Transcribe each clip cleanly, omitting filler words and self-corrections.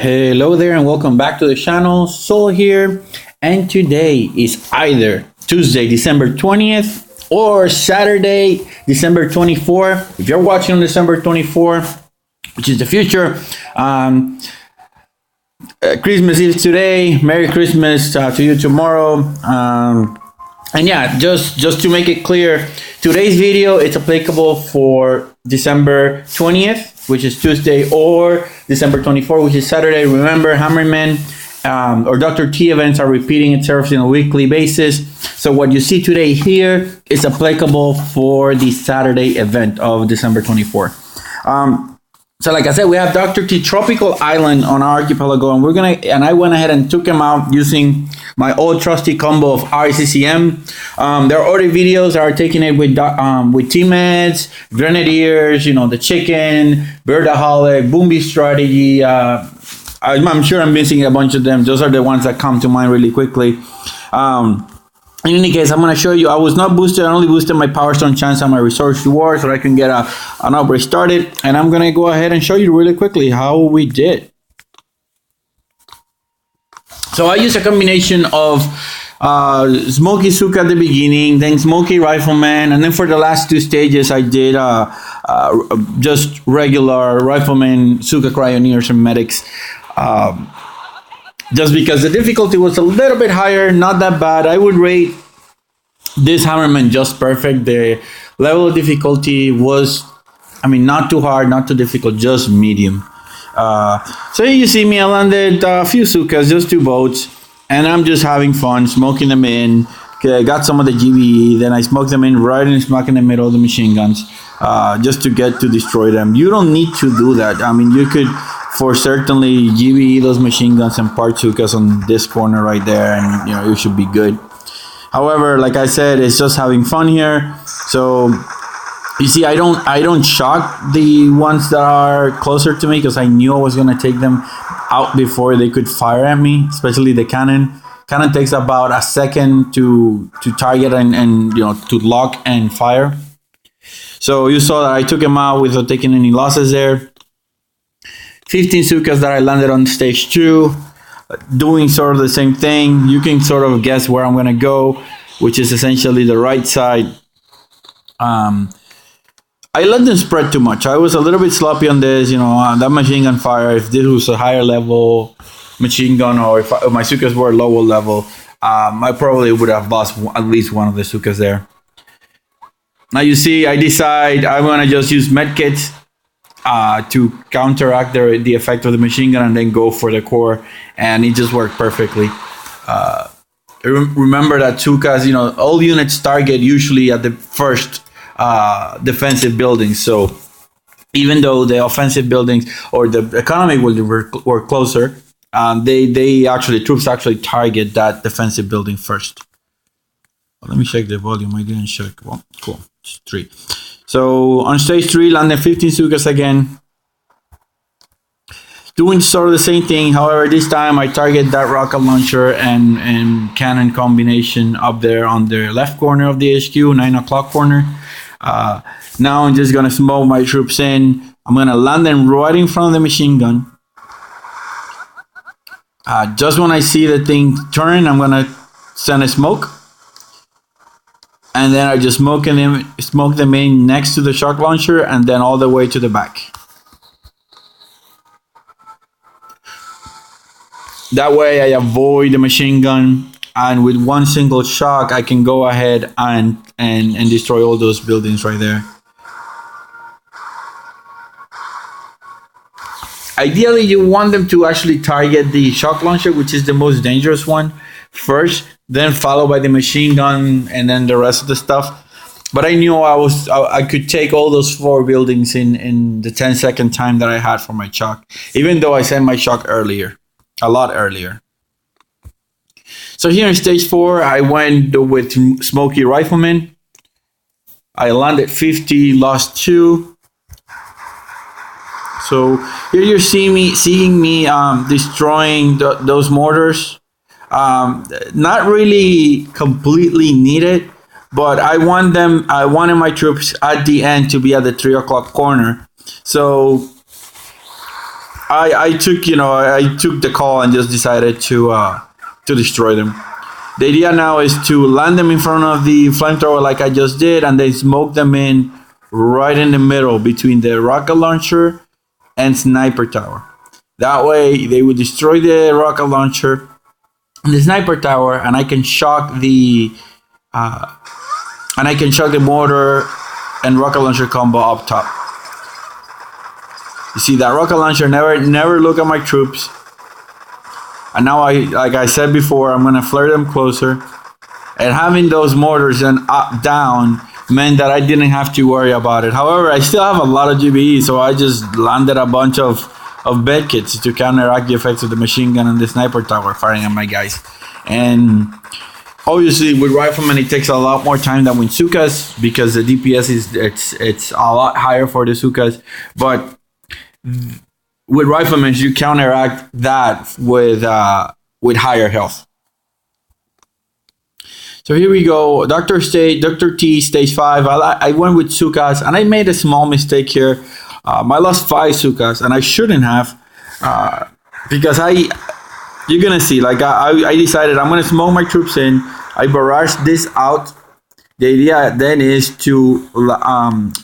Hello there and welcome back to the channel. Sol here, and today is either Tuesday, December 20th or Saturday, December 24th. If you're watching on December 24th, which is the future, Christmas Eve today. Merry Christmas to you tomorrow. And yeah, just to make it clear, today's video it's applicable for December 20th, which is Tuesday, or December 24th, which is Saturday. Remember, Hammerman or Dr. T events are repeating itself on a weekly basis. So what you see today here is applicable for the Saturday event of December 24th. So like I said, we have Dr. T Tropical Island on our archipelago, and I went ahead and took him out using my old trusty combo of RZCM. There are other videos that are taking it with T-Meds, Grenadiers, the chicken, Birdaholic, Boomby Strategy. I'm sure I'm missing a bunch of them. Those are the ones that come to mind really quickly. In any case, I'm going to show you, I was not boosted. I only boosted my Power Stone chance and my Resource Reward so I can get an outbreak started. And I'm going to go ahead and show you really quickly how we did. So I used a combination of Smokey Zooka at the beginning, then Smokey Rifleman, and then for the last two stages I did just regular Rifleman, Zooka cryoneers and medics. Just because the difficulty was a little bit higher, not that bad. I would rate this Hammerman just perfect. The level of difficulty was, not too hard, not too difficult, just medium. So here you see me, I landed a few Zookas, just two boats, and I'm just having fun, smoking them in. Okay, I got some of the GBE, then I smoked them in right in smack in the middle of the machine guns, just to get to destroy them. You don't need to do that. You could for certainly GBE those machine guns and part Zookas on this corner right there, and you should be good. However, like I said, it's just having fun here. So you see, I don't shock the ones that are closer to me because I knew I was gonna take them out before they could fire at me, especially the cannon. Cannon takes about a second to target and to lock and fire. So you saw that I took him out without taking any losses there. 15 Zookas that I landed on stage 2, doing sort of the same thing. You can sort of guess where I'm going to go, which is essentially the right side. I let them spread too much. I was a little bit sloppy on this, that machine gun fire. If this was a higher level machine gun, or if my Zookas were lower level, I probably would have lost at least one of the Zookas there. Now you see, I decide I'm going to just use medkits to counteract the effect of the machine gun and then go for the core, and it just worked perfectly. Remember that Zookas, all units target usually at the first defensive buildings, so even though the offensive buildings or the economy will work closer, troops actually target that defensive building first. Well, let me check the volume. I didn't check. Well, cool. It's 3. So on stage 3, landed 15 Zookas again. Doing sort of the same thing. However, this time I target that rocket launcher and cannon combination up there on the left corner of the HQ, 9 o'clock corner. Now I'm just going to smoke my troops in. I'm going to land them right in front of the machine gun. Just when I see the thing turn, I'm going to send a smoke. And then I just smoke them in next to the shock launcher and then all the way to the back. That way I avoid the machine gun, and with one single shock I can go ahead and destroy all those buildings right there. Ideally, you want them to actually target the shock launcher, which is the most dangerous one, first, then followed by the machine gun, and then the rest of the stuff. But I knew I could take all those 4 buildings in the 10-second time that I had for my shock, even though I sent my shock earlier, a lot earlier. So here in stage 4, I went with Smokey Rifleman. I landed 50, lost 2. So here you're seeing me destroying those mortars. Not really completely needed, but I wanted my troops at the end to be at the 3 o'clock corner. So I took I took the call and just decided to destroy them. The idea now is to land them in front of the flamethrower like I just did, and then smoke them in right in the middle between the rocket launcher and sniper tower. That way, they would destroy the rocket launcher and the sniper tower, and I can shock the mortar and rocket launcher combo up top. You see that rocket launcher never look at my troops. And now like I said before, I'm gonna flare them closer. And having those mortars and up down meant that I didn't have to worry about it. However, I still have a lot of GBE, so I just landed a bunch of bed kits to counteract the effects of the machine gun and the sniper tower firing at my guys. And obviously with Rifleman it takes a lot more time than with Zookas because the DPS it's a lot higher for the Zookas. But with Riflemen, you counteract that with higher health. So here we go, Dr. T, stage 5. I went with Zookas, and I made a small mistake here. I lost 5 Zookas, and I shouldn't have, because you're gonna see, like I decided I'm gonna smoke my troops in. I barrage this out. The idea then is to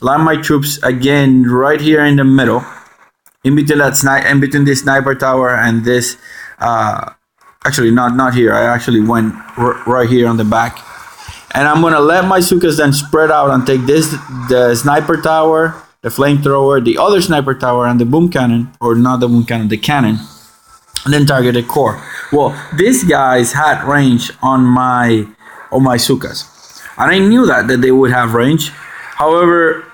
land my troops again right here in the middle. In between this sniper tower and this, actually not here. I actually went right here on the back, and I'm gonna let my Zookas then spread out and take the sniper tower, the flamethrower, the other sniper tower, and the boom cannon, or not the boom cannon, the cannon, and then target the core. Well, these guys had range on my Zookas, and I knew that they would have range. However,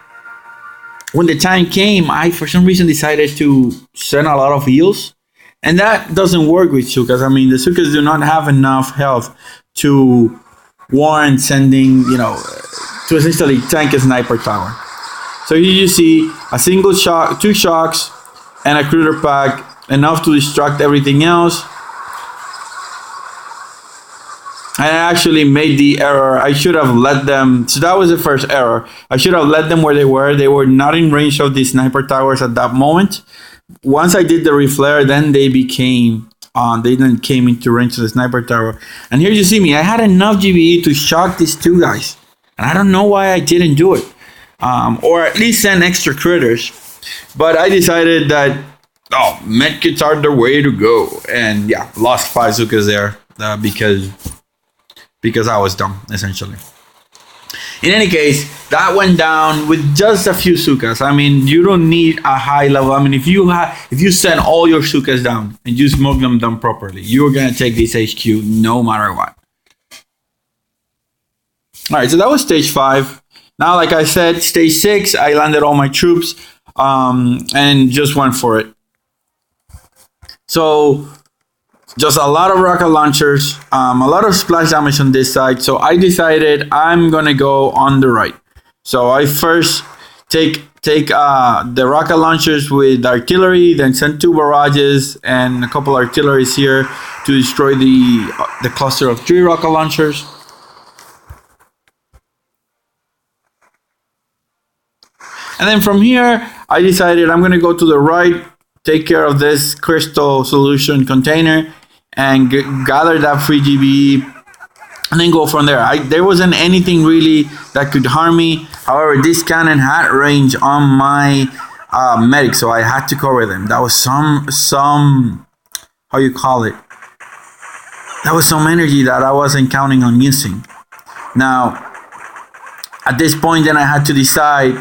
when the time came, I for some reason decided to send a lot of heals, and that doesn't work with Zookas. I mean, the Zookas do not have enough health to warrant sending, to essentially tank a sniper tower. So here you see a single shot, 2 shocks, and a critter pack, enough to distract everything else. I actually made the error. I should have let them. So that was the first error. I should have let them where they were. They were not in range of the sniper towers at that moment. Once I did the reflare, then they then came into range of the sniper tower. And here you see me. I had enough GBE to shock these 2 guys, and I don't know why I didn't do it, or at least send extra critters. But I decided that medkits are the way to go, and yeah, lost 5 Zookas there because I was dumb, essentially. In any case, that went down with just a few Zookas. I mean, you don't need a high level. I mean, if you send all your Zookas down and you smoke them down properly, you're gonna take this HQ no matter what. All right, so that was stage 5. Now, like I said, stage 6, I landed all my troops and just went for it. So just a lot of rocket launchers, a lot of splash damage on this side. So I decided I'm gonna go on the right. So I first take the rocket launchers with artillery, then send 2 barrages and a couple artilleries here to destroy the cluster of 3 rocket launchers. And then from here, I decided I'm gonna go to the right, take care of this crystal solution container, and gather that free GBE, and then go from there. There wasn't anything really that could harm me. However, this cannon had range on my medic, so I had to cover them. That was some how you call it? That was some energy that I wasn't counting on using. Now, at this point, then I had to decide: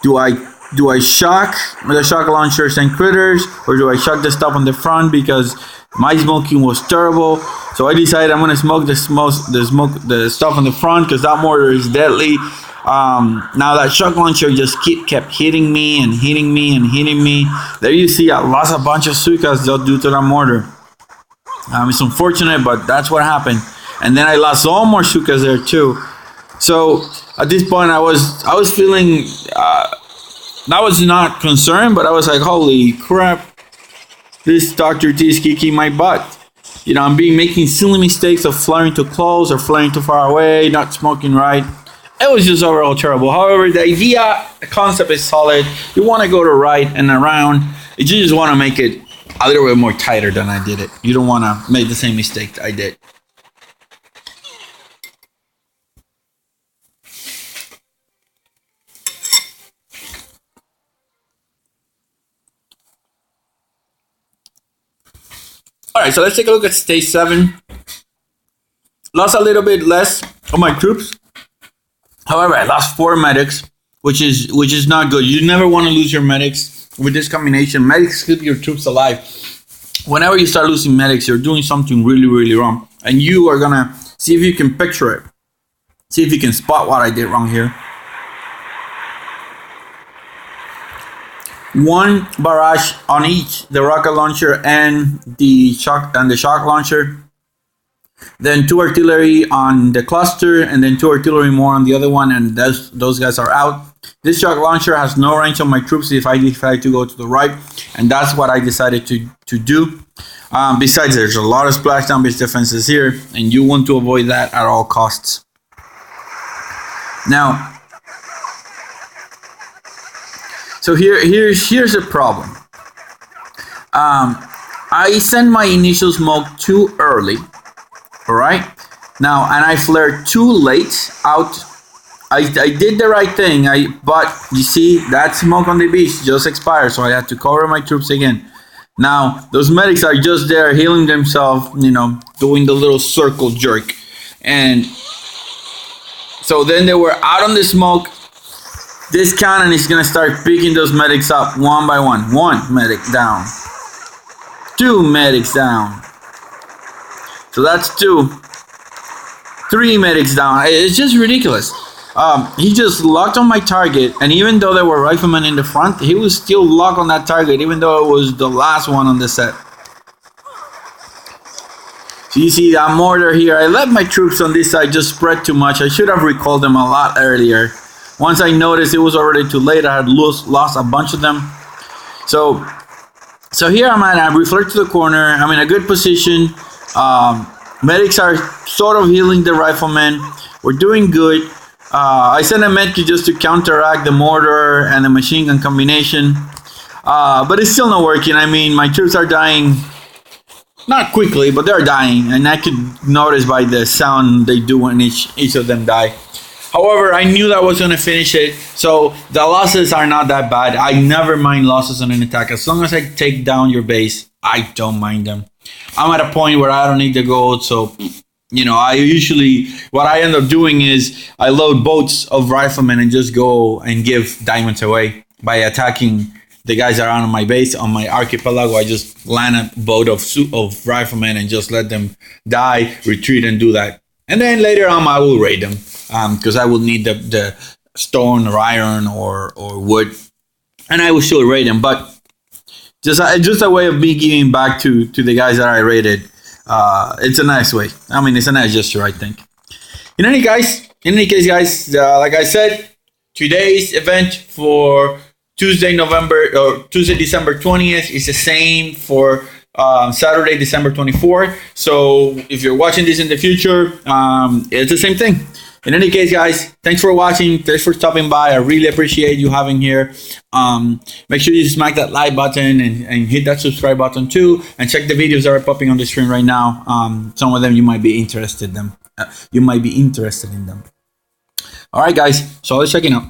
do I shock the shock launchers and critters, or do I shock the stuff on the front, because my smoking was terrible? So I decided I'm gonna smoke the stuff on the front, because that mortar is deadly. Now that shock launcher just kept hitting me and hitting me and hitting me. There you see, I lost a bunch of Zookas due to that mortar. It's unfortunate, but that's what happened. And then I lost all more Zookas there too. So at this point, I was feeling. I was not concerned, but I was like, holy crap, this Dr. T is kicking my butt. I'm making silly mistakes of flaring too close or flaring too far away, not smoking right. It was just overall terrible. However, the concept is solid. You want to go to right and around. You just want to make it a little bit more tighter than I did it. You don't want to make the same mistake I did. All right, so let's take a look at stage 7. Lost a little bit less of my troops. However, I lost 4 medics, which is not good. You never want to lose your medics with this combination. Medics keep your troops alive. Whenever you start losing medics, you're doing something really, really wrong. And you are going to see if you can picture it. See if you can spot what I did wrong here. 1 barrage on each, the rocket launcher and the shock launcher. Then 2 artillery on the cluster, and then 2 artillery more on the other one, and those guys are out. This shock launcher has no range on my troops if I decide to go to the right, and that's what I decided to do. Besides, there's a lot of splashdown based defenses here, and you want to avoid that at all costs. Now, so here's a problem. I sent my initial smoke too early. All right. Now, and I flared too late out. I did the right thing. But you see, that smoke on the beach just expired, so I had to cover my troops again. Now, those medics are just there healing themselves, doing the little circle jerk. And so then they were out on the smoke. This cannon is going to start picking those medics up one by one. 1 medic down. 2 medics down. So that's 2. 3 medics down. It's just ridiculous. He just locked on my target, and even though there were riflemen in the front, he was still locked on that target, even though it was the last one on the set. So you see that mortar here. I let my troops on this side just spread too much. I should have recalled them a lot earlier. Once I noticed it was already too late, I had lost a bunch of them. So here I'm at. I reflect to the corner. I'm in a good position. Medics are sort of healing the riflemen. We're doing good. I sent a medkit just to counteract the mortar and the machine gun combination. But it's still not working. I mean, my troops are dying. Not quickly, but they're dying. And I could notice by the sound they do when each of them die. However, I knew that I was going to finish it. So the losses are not that bad. I never mind losses on an attack. As long as I take down your base, I don't mind them. I'm at a point where I don't need the gold. So, I usually, what I end up doing is I load boats of riflemen and just go and give diamonds away by attacking the guys that are on my base, on my archipelago. I just land a boat of riflemen and just let them die, retreat, and do that. And then later on, I will raid them because I will need the stone or iron or wood, and I will still raid them. But just a way of me giving back to the guys that I raided. It's a nice way. I mean, it's a nice gesture, I think. In any case, guys, like I said, today's event for Tuesday, December 20th is the same for Saturday, December 24th. So if you're watching this in the future, it's the same thing. In any case, guys, thanks for watching. Thanks for stopping by. I really appreciate you having here. Make sure you smack that like button and hit that subscribe button too. And check the videos that are popping on the screen right now. Some of them you might be interested in them. All right, guys. So let's check it out.